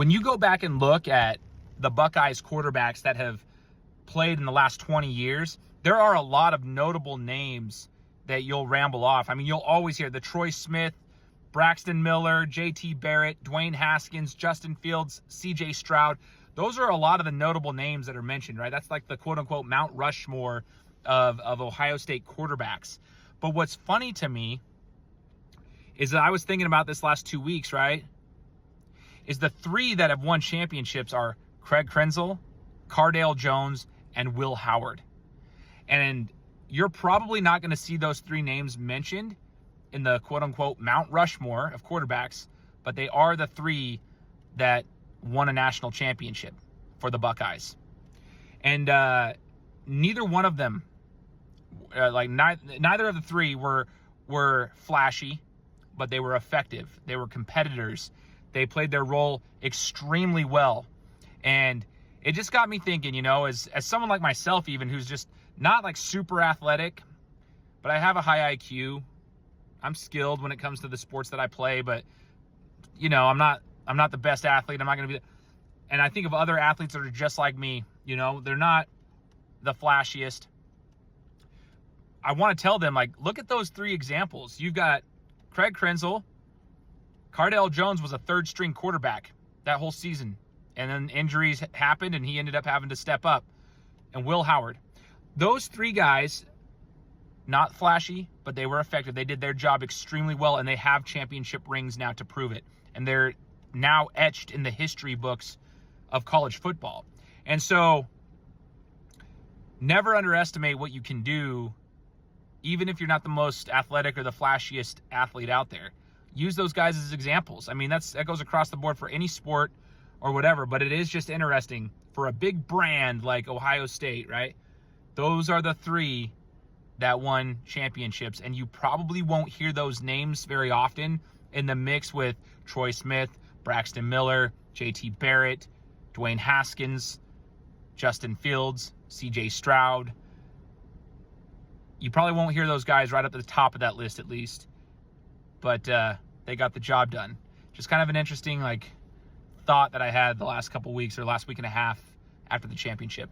When you go back and look at the Buckeyes quarterbacks that have played in the last 20 years, there are a lot of notable names that you'll ramble off. I mean, you'll always hear the Troy Smith, Braxton Miller, JT Barrett, Dwayne Haskins, Justin Fields, CJ Stroud. Those are a lot of the notable names that are mentioned, right? That's like the quote-unquote Mount Rushmore of Ohio State quarterbacks. But what's funny to me is that I was thinking about this last 2 weeks, right? Is the three that have won championships are Craig Krenzel, Cardale Jones, and Will Howard. And you're probably not going to see those three names mentioned in the quote-unquote Mount Rushmore of quarterbacks, but they are the three that won a national championship for the Buckeyes. And neither one of them, neither of the three were flashy, but they were effective. They were competitors. They played their role extremely well. And it just got me thinking, you know, as someone like myself even, who's just not like super athletic, but I have a high IQ. I'm skilled when it comes to the sports that I play, but you know, I'm not the best athlete. I'm not going to be and I think of other athletes that are just like me, you know, they're not the flashiest. I want to tell them, like, look at those three examples. You've got Craig Krenzel. Cardale Jones was a third-string quarterback that whole season. And then injuries happened, and he ended up having to step up. And Will Howard. Those three guys, not flashy, but they were effective. They did their job extremely well, and they have championship rings now to prove it. And they're now etched in the history books of college football. And so, never underestimate what you can do, even if you're not the most athletic or the flashiest athlete out there. Use those guys as examples. I mean, that goes across the board for any sport or whatever, but it is just interesting for a big brand like Ohio State, right? Those are the three that won championships, and you probably won't hear those names very often in the mix with Troy Smith, Braxton Miller, JT Barrett, Dwayne Haskins, Justin Fields, CJ Stroud. You probably won't hear those guys right up at the top of that list, at least. But they got the job done. Just kind of an interesting thought that I had the last couple weeks or last week and a half after the championship.